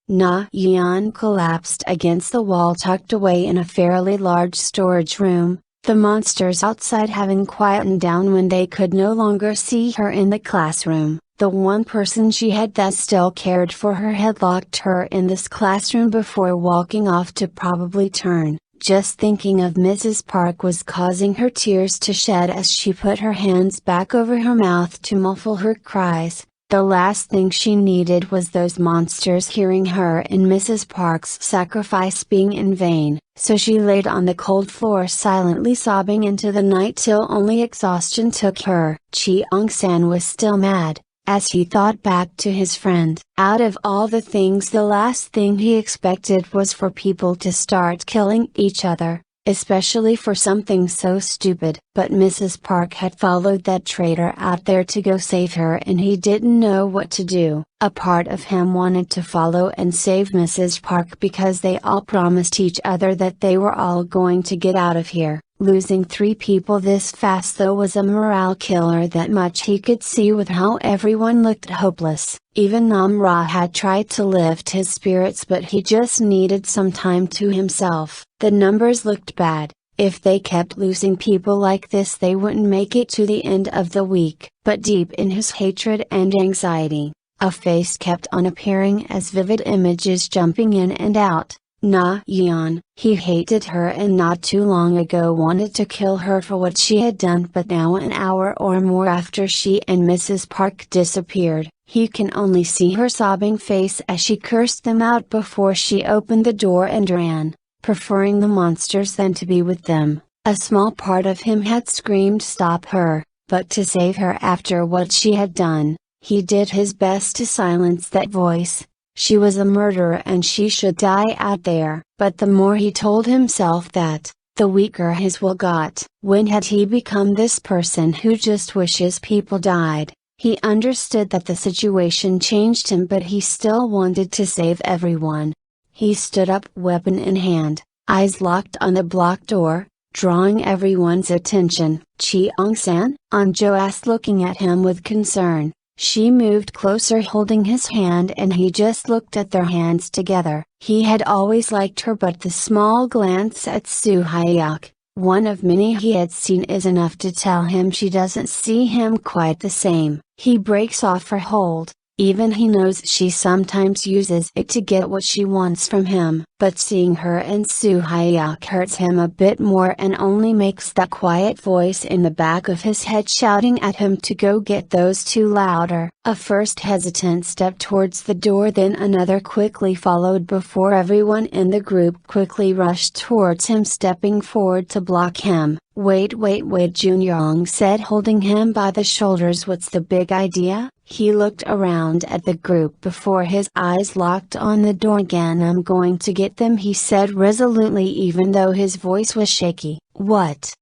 Na-Yeon collapsed against the wall tucked away in a fairly large storage room, the monsters outside having quietened down when they could no longer see her in the classroom. The one person she had that still cared for her had locked her in this classroom before walking off to probably turn. Just thinking of Mrs. Park was causing her tears to shed as she put her hands back over her mouth to muffle her cries. The last thing she needed was those monsters hearing her and Mrs. Park's sacrifice being in vain, so she laid on the cold floor silently sobbing into the night till only exhaustion took her. Cheong-san was still mad, as he thought back to his friend. Out of all the things, the last thing he expected was for people to start killing each other, especially for something so stupid. But Mrs. Park had followed that traitor out there to go save her and he didn't know what to do. A part of him wanted to follow and save Mrs. Park because they all promised each other that they were all going to get out of here. Losing 3 people this fast though was a morale killer, that much he could see with how everyone looked hopeless. Even Namra had tried to lift his spirits, but he just needed some time to himself. The numbers looked bad. If they kept losing people like this they wouldn't make it to the end of the week. But deep in his hatred and anxiety, a face kept on appearing as vivid images jumping in and out. Na-Yeon. He hated her and not too long ago wanted to kill her for what she had done, but now an hour or more after she and Mrs. Park disappeared, he can only see her sobbing face as she cursed them out before she opened the door and ran, preferring the monsters than to be with them. A small part of him had screamed stop her, but to save her after what she had done, he did his best to silence that voice. She was a murderer and she should die out there. But the more he told himself that, the weaker his will got. When had he become this person who just wishes people died? He understood that the situation changed him, but he still wanted to save everyone. He stood up, weapon in hand, eyes locked on the blocked door, drawing everyone's attention. Cheong-san? Anjo asked, looking at him with concern. She moved closer holding his hand and he just looked at their hands together. He had always liked her, but the small glance at Soo-hyuk, one of many he had seen, is enough to tell him she doesn't see him quite the same. He breaks off her hold, even he knows she sometimes uses it to get what she wants from him. But seeing her and Soo-hyuk hurts him a bit more and only makes that quiet voice in the back of his head shouting at him to go get those two louder. A first hesitant step towards the door, then another quickly followed before everyone in the group quickly rushed towards him, stepping forward to block him. Wait, Junyoung said, holding him by the shoulders. What's the big idea? He looked around at the group before his eyes locked on the door again. I'm going to get them, he said resolutely, even though his voice was shaky. What?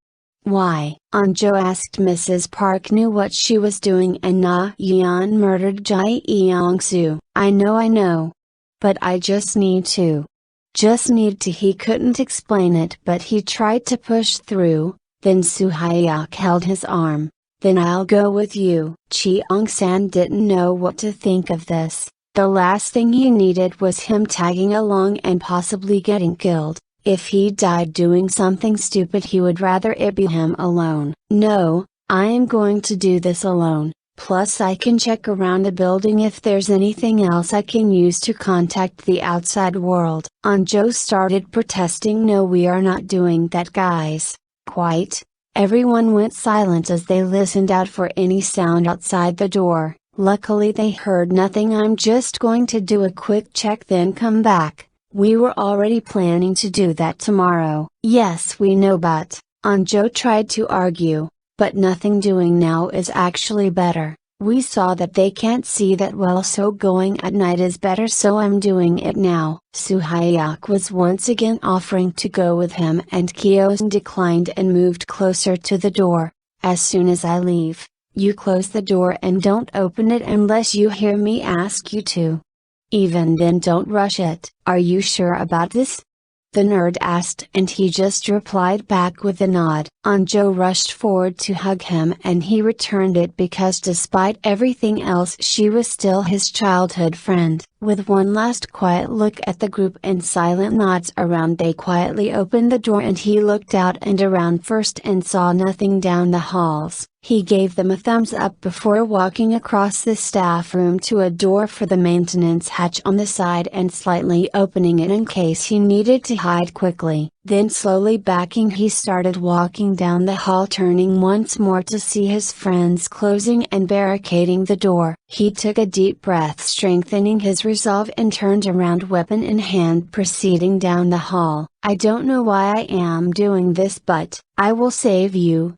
Why? Anjo asked. Mrs. Park knew what she was doing and Na-Yeon murdered Jae-young-soo. I know. But I just need to. He couldn't explain it, but he tried to push through. Then Soo-hyuk held his arm. Then I'll go with you. Cheong-san didn't know what to think of this. The last thing he needed was him tagging along and possibly getting killed. If he died doing something stupid, he would rather it be him alone. No, I am going to do this alone. Plus I can check around the building if there's anything else I can use to contact the outside world. Anjo started protesting. No, we are not doing that, guys. Quite. Everyone went silent as they listened out for any sound outside the door. Luckily they heard nothing. I'm just going to do a quick check then come back. We were already planning to do that tomorrow. Yes, we know, but, Anjo tried to argue, but nothing doing now is actually better. We saw that they can't see that well, so going at night is better, so I'm doing it now. Soo-hyuk was once again offering to go with him and Kyo-san declined and moved closer to the door. As soon as I leave, you close the door and don't open it unless you hear me ask you to. Even then don't rush it. Are you sure about this? the nerd asked, and he just replied back with a nod. Anjo rushed forward to hug him, and he returned it because despite everything else she was still his childhood friend. With one last quiet look at the group and silent nods around, they quietly opened the door and he looked out and around first and saw nothing down the halls. He gave them a thumbs up before walking across the staff room to a door for the maintenance hatch on the side and slightly opening it in case he needed to hide quickly. Then slowly backing, he started walking down the hall, turning once more to see his friends closing and barricading the door. He took a deep breath, strengthening his resolve, and turned around, weapon in hand, proceeding down the hall. "I don't know why I am doing this, but I will save you,"